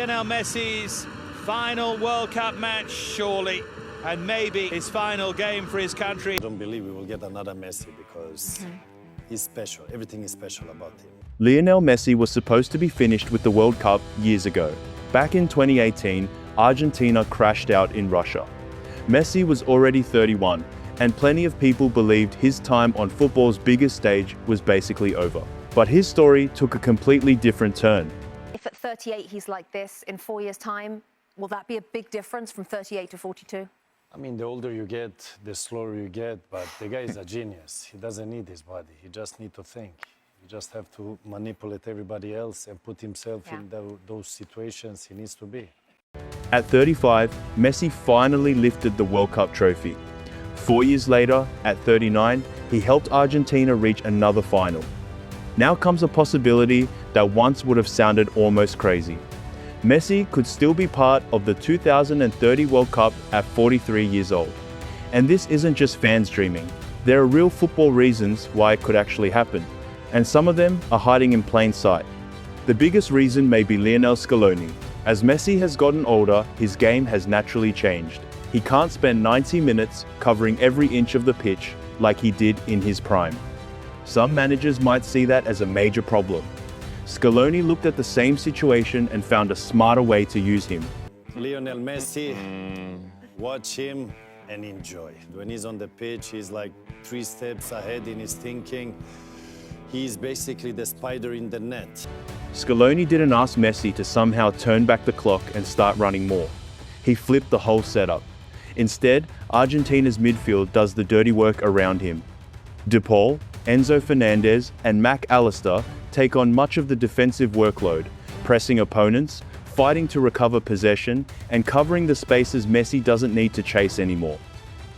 Lionel Messi's final World Cup match, surely, and maybe his final game for his country. I don't believe we will get another Messi because he's special. Everything is special about him. Lionel Messi was supposed to be finished with the World Cup years ago. Back in 2018, Argentina crashed out in Russia. Messi was already 31, and plenty of people believed his time on football's biggest stage was basically over. But his story took a completely different turn. If at 38 he's like this, in 4 years' time, will that be a big difference from 38 to 42? I mean, the older you get, the slower you get, but the guy is a genius. He doesn't need his body. He just needs to think. You just have to manipulate everybody else and put himself in those situations he needs to be. At 35, Messi finally lifted the World Cup trophy. 4 years later, at 39, he helped Argentina reach another final. Now comes a possibility that once would have sounded almost crazy. Messi could still be part of the 2030 World Cup at 43 years old. And this isn't just fans dreaming. There are real football reasons why it could actually happen, and some of them are hiding in plain sight. The biggest reason may be Lionel Scaloni. As Messi has gotten older, his game has naturally changed. He can't spend 90 minutes covering every inch of the pitch like he did in his prime. Some managers might see that as a major problem. Scaloni looked at the same situation and found a smarter way to use him. Lionel Messi, watch him and enjoy. When he's on the pitch, he's like 3 steps ahead in his thinking. He's basically the spider in the net. Scaloni didn't ask Messi to somehow turn back the clock and start running more. He flipped the whole setup. Instead, Argentina's midfield does the dirty work around him. De Paul, Enzo Fernandez, and Mac Allister take on much of the defensive workload, pressing opponents, fighting to recover possession, and covering the spaces Messi doesn't need to chase anymore.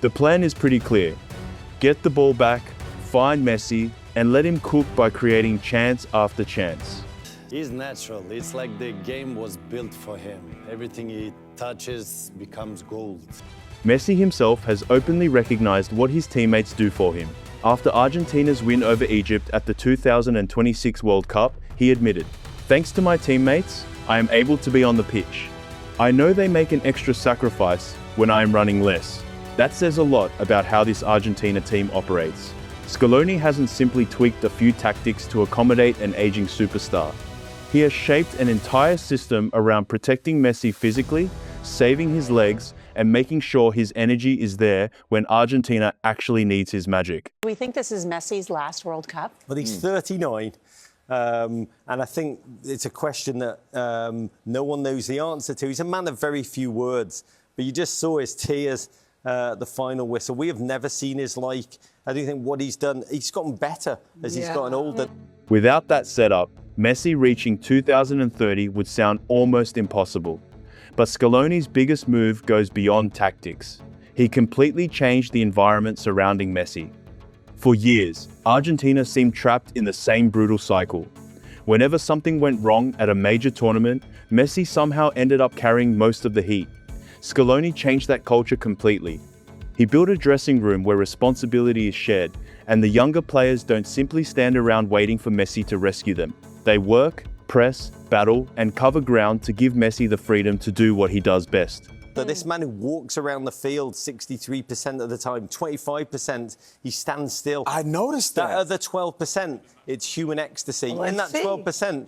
The plan is pretty clear. Get the ball back, find Messi, and let him cook by creating chance after chance. He's natural. It's like the game was built for him. Everything he touches becomes gold. Messi himself has openly recognized what his teammates do for him. After Argentina's win over Egypt at the 2026 World Cup, he admitted, "Thanks to my teammates, I am able to be on the pitch. I know they make an extra sacrifice when I am running less." That says a lot about how this Argentina team operates. Scaloni hasn't simply tweaked a few tactics to accommodate an aging superstar. He has shaped an entire system around protecting Messi physically, saving his legs, and making sure his energy is there when Argentina actually needs his magic. Do we think this is Messi's last World Cup? Well, he's 39, and I think it's a question that no one knows the answer to. He's a man of very few words, but you just saw his tears at the final whistle. We have never seen his like. I do think what he's done, he's gotten better as he's gotten older. Without that setup, Messi reaching 2030 would sound almost impossible. But Scaloni's biggest move goes beyond tactics. He completely changed the environment surrounding Messi. For years, Argentina seemed trapped in the same brutal cycle. Whenever something went wrong at a major tournament, Messi somehow ended up carrying most of the heat. Scaloni changed that culture completely. He built a dressing room where responsibility is shared, and the younger players don't simply stand around waiting for Messi to rescue them. They work, press, battle, and cover ground to give Messi the freedom to do what he does best. But this man who walks around the field 63% of the time, 25%, he stands still. I noticed that. That other 12%, it's human ecstasy. Well, In that 12%,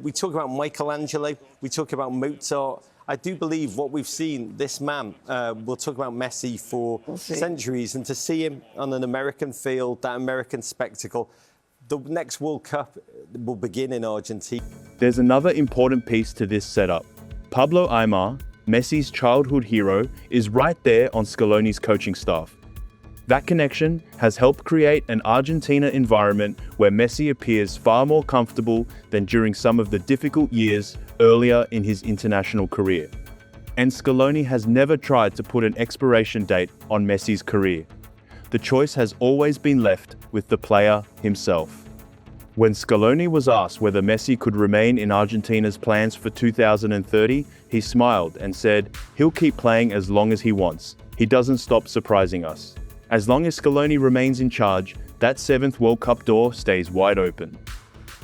we talk about Michelangelo, we talk about Mozart. I do believe what we've seen, this man, we'll talk about Messi for centuries, and to see him on an American field, that American spectacle, the next World Cup will begin in Argentina. There's another important piece to this setup. Pablo Aimar, Messi's childhood hero, is right there on Scaloni's coaching staff. That connection has helped create an Argentina environment where Messi appears far more comfortable than during some of the difficult years earlier in his international career. And Scaloni has never tried to put an expiration date on Messi's career. The choice has always been left with the player himself. When Scaloni was asked whether Messi could remain in Argentina's plans for 2030, he smiled and said, "He'll keep playing as long as he wants. He doesn't stop surprising us." As long as Scaloni remains in charge, that 7th World Cup door stays wide open.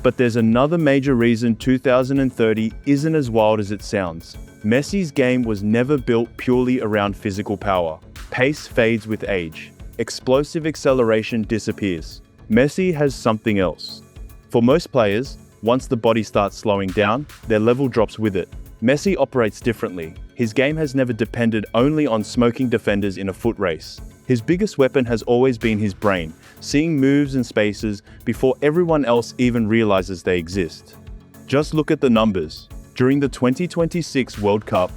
But there's another major reason 2030 isn't as wild as it sounds. Messi's game was never built purely around physical power. Pace fades with age. Explosive acceleration disappears. Messi has something else. For most players, once the body starts slowing down, their level drops with it. Messi operates differently. His game has never depended only on smoking defenders in a foot race. His biggest weapon has always been his brain, seeing moves and spaces before everyone else even realizes they exist. Just look at the numbers. During the 2026 World Cup,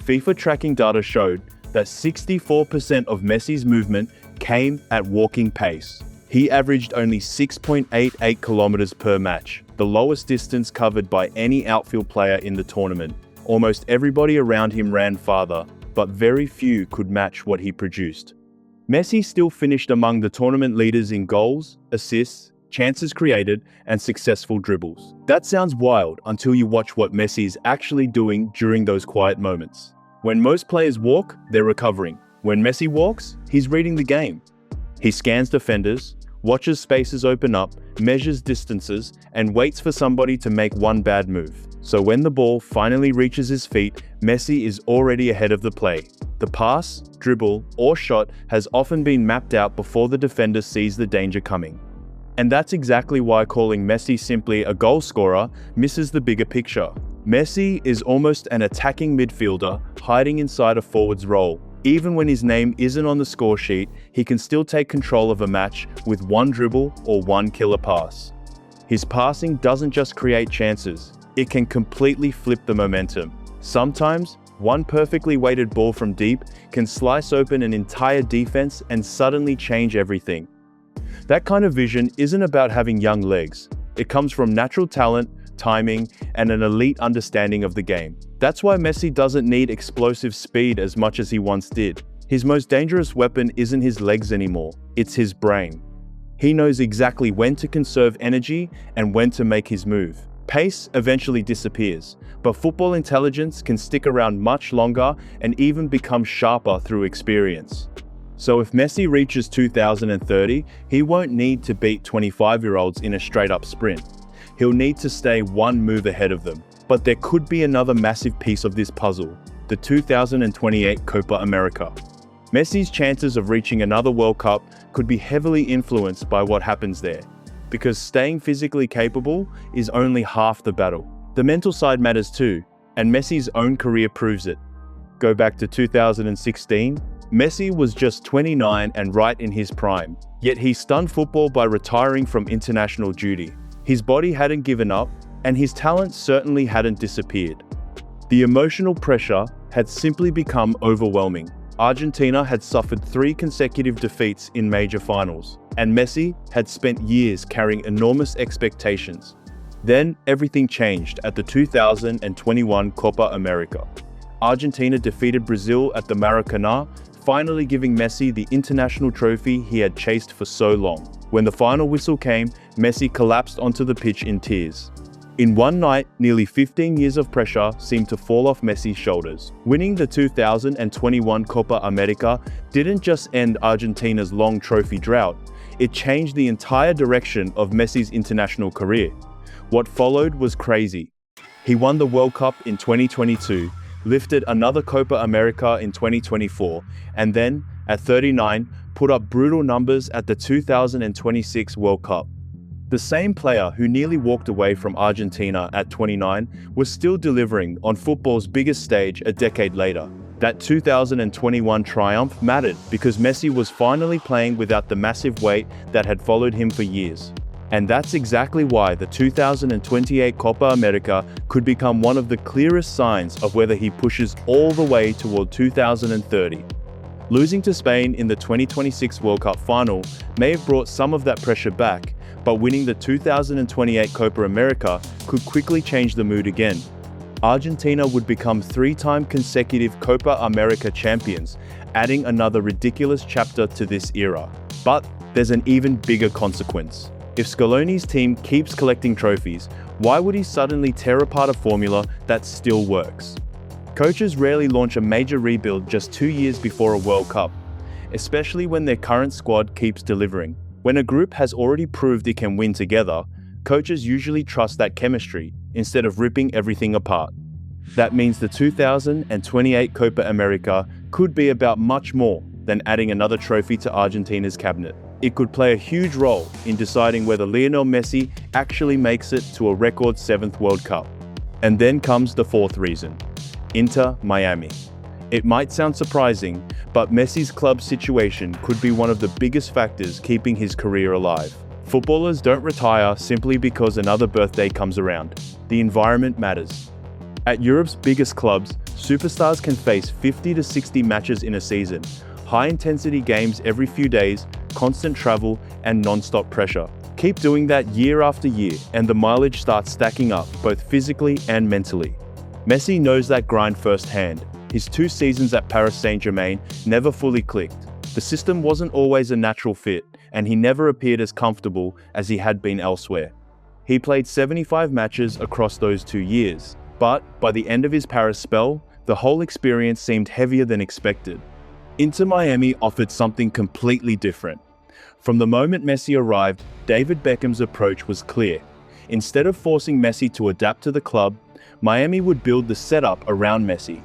FIFA tracking data showed that 64% of Messi's movement came at walking pace. He averaged only 6.88 kilometers per match, the lowest distance covered by any outfield player in the tournament. Almost everybody around him ran farther, but very few could match what he produced. Messi still finished among the tournament leaders in goals, assists, chances created, and successful dribbles. That sounds wild until you watch what Messi is actually doing during those quiet moments. When most players walk, they're recovering. When Messi walks, he's reading the game. He scans defenders, watches spaces open up, measures distances, and waits for somebody to make one bad move. So when the ball finally reaches his feet, Messi is already ahead of the play. The pass, dribble, or shot has often been mapped out before the defender sees the danger coming. And that's exactly why calling Messi simply a goal scorer misses the bigger picture. Messi is almost an attacking midfielder hiding inside a forward's role. Even when his name isn't on the score sheet, he can still take control of a match with one dribble or one killer pass. His passing doesn't just create chances, it can completely flip the momentum. Sometimes, one perfectly weighted ball from deep can slice open an entire defense and suddenly change everything. That kind of vision isn't about having young legs. It comes from natural talent, timing, and an elite understanding of the game. That's why Messi doesn't need explosive speed as much as he once did. His most dangerous weapon isn't his legs anymore, it's his brain. He knows exactly when to conserve energy and when to make his move. Pace eventually disappears, but football intelligence can stick around much longer and even become sharper through experience. So if Messi reaches 2030, he won't need to beat 25-year-olds in a straight-up sprint. He'll need to stay one move ahead of them. But there could be another massive piece of this puzzle, the 2028 Copa America. Messi's chances of reaching another World Cup could be heavily influenced by what happens there, because staying physically capable is only half the battle. The mental side matters too, and Messi's own career proves it. Go back to 2016, Messi was just 29 and right in his prime, yet he stunned football by retiring from international duty. His body hadn't given up, and his talent certainly hadn't disappeared. The emotional pressure had simply become overwhelming. Argentina had suffered 3 consecutive defeats in major finals, and Messi had spent years carrying enormous expectations. Then everything changed at the 2021 Copa America. Argentina defeated Brazil at the Maracanã, finally giving Messi the international trophy he had chased for so long. When the final whistle came, Messi collapsed onto the pitch in tears. In one night, nearly 15 years of pressure seemed to fall off Messi's shoulders. Winning the 2021 Copa America didn't just end Argentina's long trophy drought, it changed the entire direction of Messi's international career. What followed was crazy. He won the World Cup in 2022, lifted another Copa America in 2024, and then, at 39, put up brutal numbers at the 2026 World Cup. The same player who nearly walked away from Argentina at 29 was still delivering on football's biggest stage a decade later. That 2021 triumph mattered because Messi was finally playing without the massive weight that had followed him for years. And that's exactly why the 2028 Copa America could become one of the clearest signs of whether he pushes all the way toward 2030. Losing to Spain in the 2026 World Cup final may have brought some of that pressure back, but winning the 2028 Copa America could quickly change the mood again. Argentina would become 3-time consecutive Copa America champions, adding another ridiculous chapter to this era. But there's an even bigger consequence. If Scaloni's team keeps collecting trophies, why would he suddenly tear apart a formula that still works? Coaches rarely launch a major rebuild just 2 years before a World Cup, especially when their current squad keeps delivering. When a group has already proved it can win together, coaches usually trust that chemistry instead of ripping everything apart. That means the 2028 Copa America could be about much more than adding another trophy to Argentina's cabinet. It could play a huge role in deciding whether Lionel Messi actually makes it to a record 7th World Cup. And then comes the fourth reason: Inter Miami. It might sound surprising, but Messi's club situation could be one of the biggest factors keeping his career alive. Footballers don't retire simply because another birthday comes around. The environment matters. At Europe's biggest clubs, superstars can face 50 to 60 matches in a season, high-intensity games every few days, constant travel, and non-stop pressure. Keep doing that year after year, and the mileage starts stacking up, both physically and mentally. Messi knows that grind firsthand. His 2 seasons at Paris Saint-Germain never fully clicked. The system wasn't always a natural fit, and he never appeared as comfortable as he had been elsewhere. He played 75 matches across those 2 years, but by the end of his Paris spell, the whole experience seemed heavier than expected. Inter Miami offered something completely different. From the moment Messi arrived, David Beckham's approach was clear. Instead of forcing Messi to adapt to the club, Miami would build the setup around Messi.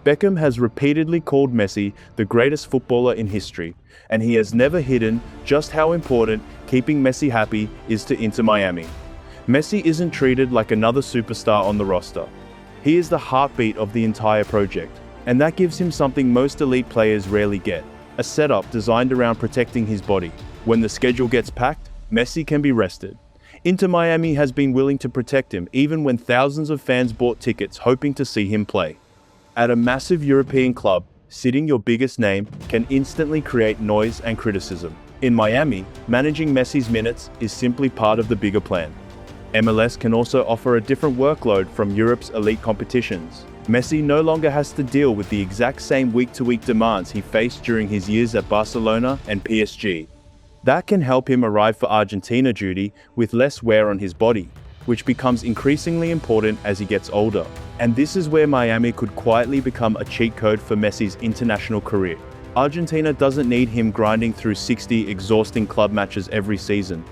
Beckham has repeatedly called Messi the greatest footballer in history, and he has never hidden just how important keeping Messi happy is to Inter Miami. Messi isn't treated like another superstar on the roster. He is the heartbeat of the entire project, and that gives him something most elite players rarely get: a setup designed around protecting his body. When the schedule gets packed, Messi can be rested. Inter Miami has been willing to protect him even when thousands of fans bought tickets hoping to see him play. At a massive European club, sitting your biggest name can instantly create noise and criticism. In Miami, managing Messi's minutes is simply part of the bigger plan. MLS can also offer a different workload from Europe's elite competitions. Messi no longer has to deal with the exact same week-to-week demands he faced during his years at Barcelona and PSG. That can help him arrive for Argentina duty with less wear on his body, which becomes increasingly important as he gets older. And this is where Miami could quietly become a cheat code for Messi's international career. Argentina doesn't need him grinding through 60 exhausting club matches every season.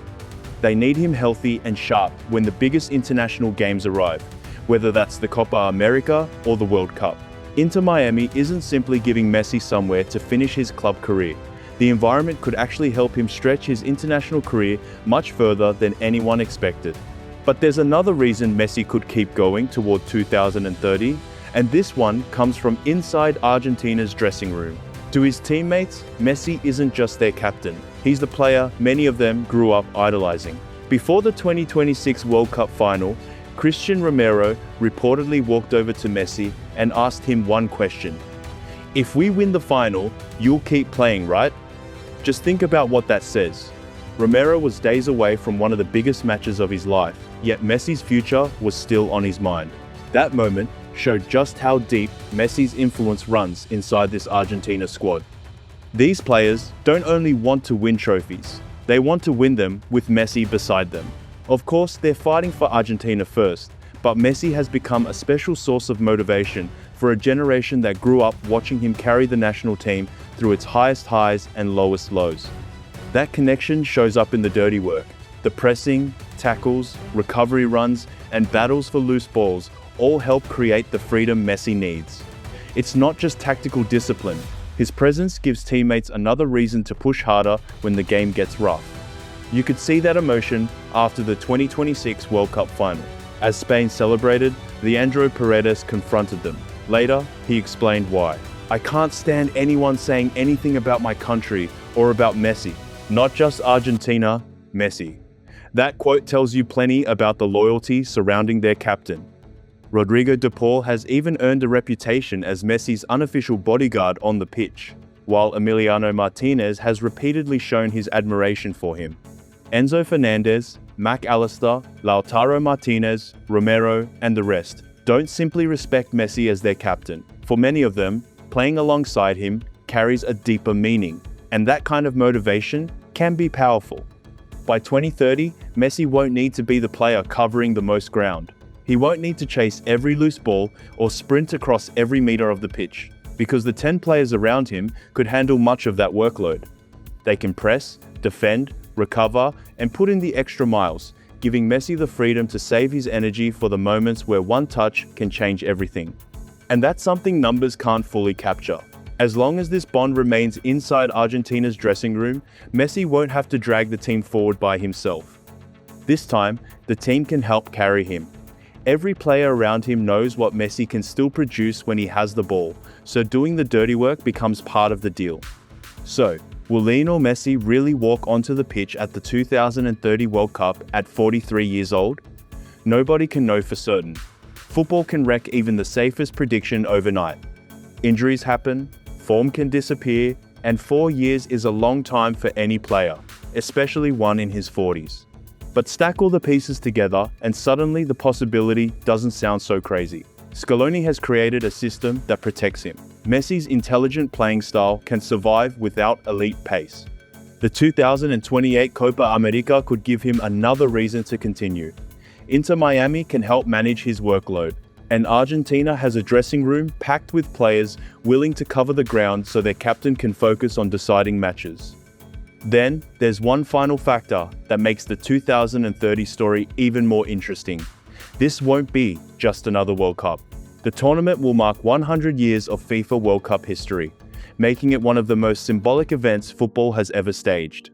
They need him healthy and sharp when the biggest international games arrive, whether that's the Copa America or the World Cup. Inter Miami isn't simply giving Messi somewhere to finish his club career. The environment could actually help him stretch his international career much further than anyone expected. But there's another reason Messi could keep going toward 2030, and this one comes from inside Argentina's dressing room. To his teammates, Messi isn't just their captain. He's the player many of them grew up idolizing. Before the 2026 World Cup final, Christian Romero reportedly walked over to Messi and asked him one question: "If we win the final, you'll keep playing, right?" Just think about what that says. Romero was days away from one of the biggest matches of his life, yet Messi's future was still on his mind. That moment showed just how deep Messi's influence runs inside this Argentina squad. These players don't only want to win trophies, they want to win them with Messi beside them. Of course, they're fighting for Argentina first, but Messi has become a special source of motivation for a generation that grew up watching him carry the national team through its highest highs and lowest lows. That connection shows up in the dirty work. The pressing, tackles, recovery runs, and battles for loose balls all help create the freedom Messi needs. It's not just tactical discipline. His presence gives teammates another reason to push harder when the game gets rough. You could see that emotion after the 2026 World Cup final. As Spain celebrated, Leandro Paredes confronted them. Later, he explained why. "I can't stand anyone saying anything about my country or about Messi. Not just Argentina, Messi." That quote tells you plenty about the loyalty surrounding their captain. Rodrigo de Paul has even earned a reputation as Messi's unofficial bodyguard on the pitch, while Emiliano Martinez has repeatedly shown his admiration for him. Enzo Fernandez, Mac Allister, Lautaro Martinez, Romero, and the rest don't simply respect Messi as their captain. For many of them, playing alongside him carries a deeper meaning, and that kind of motivation can be powerful. By 2030, Messi won't need to be the player covering the most ground. He won't need to chase every loose ball or sprint across every meter of the pitch, because the 10 players around him could handle much of that workload. They can press, defend, recover, and put in the extra miles, giving Messi the freedom to save his energy for the moments where one touch can change everything. And that's something numbers can't fully capture. As long as this bond remains inside Argentina's dressing room, Messi won't have to drag the team forward by himself. This time, the team can help carry him. Every player around him knows what Messi can still produce when he has the ball, so doing the dirty work becomes part of the deal. So, will Lionel Messi really walk onto the pitch at the 2030 World Cup at 43 years old? Nobody can know for certain. Football can wreck even the safest prediction overnight. Injuries happen, form can disappear, and 4 years is a long time for any player, especially one in his 40s. But stack all the pieces together and suddenly the possibility doesn't sound so crazy. Scaloni has created a system that protects him. Messi's intelligent playing style can survive without elite pace. The 2028 Copa America could give him another reason to continue. Inter Miami can help manage his workload, and Argentina has a dressing room packed with players willing to cover the ground so their captain can focus on deciding matches. Then, there's one final factor that makes the 2030 story even more interesting. This won't be just another World Cup. The tournament will mark 100 years of FIFA World Cup history, making it one of the most symbolic events football has ever staged.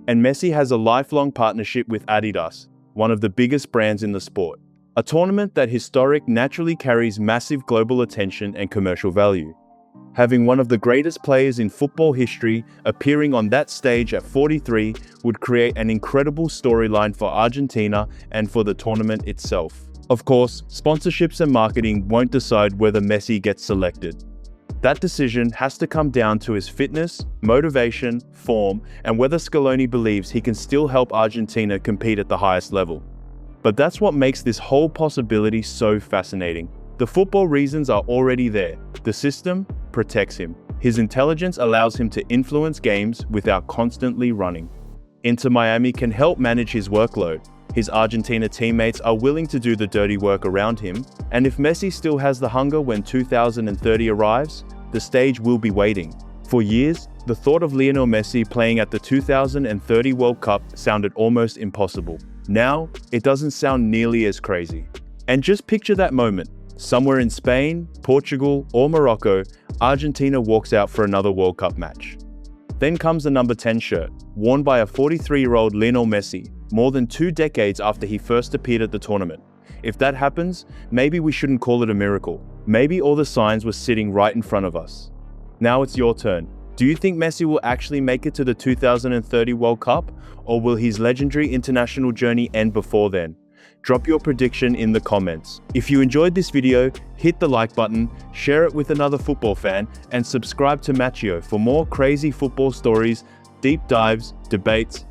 And Messi has a lifelong partnership with Adidas, one of the biggest brands in the sport. A tournament that historic naturally carries massive global attention and commercial value. Having one of the greatest players in football history appearing on that stage at 43 would create an incredible storyline for Argentina and for the tournament itself. Of course, sponsorships and marketing won't decide whether Messi gets selected. That decision has to come down to his fitness, motivation, form, and whether Scaloni believes he can still help Argentina compete at the highest level. But that's what makes this whole possibility so fascinating. The football reasons are already there. The system protects him. His intelligence allows him to influence games without constantly running. Inter Miami can help manage his workload. His Argentina teammates are willing to do the dirty work around him, and if Messi still has the hunger when 2030 arrives, the stage will be waiting. For years, the thought of Lionel Messi playing at the 2030 World Cup sounded almost impossible. Now, it doesn't sound nearly as crazy. And just picture that moment. Somewhere in Spain, Portugal, or Morocco, Argentina walks out for another World Cup match. Then comes the number 10 shirt, worn by a 43-year-old Lionel Messi, more than 2 decades after he first appeared at the tournament. If that happens, maybe we shouldn't call it a miracle. Maybe all the signs were sitting right in front of us. Now it's your turn. Do you think Messi will actually make it to the 2030 World Cup, or will his legendary international journey end before then? Drop your prediction in the comments. If you enjoyed this video, hit the like button, share it with another football fan, and subscribe to Matchio for more crazy football stories, deep dives, debates,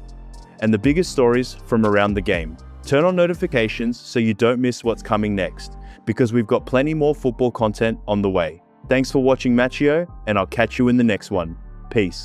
and the biggest stories from around the game. Turn on notifications so you don't miss what's coming next, because we've got plenty more football content on the way. Thanks for watching Matchio, and I'll catch you in the next one. Peace.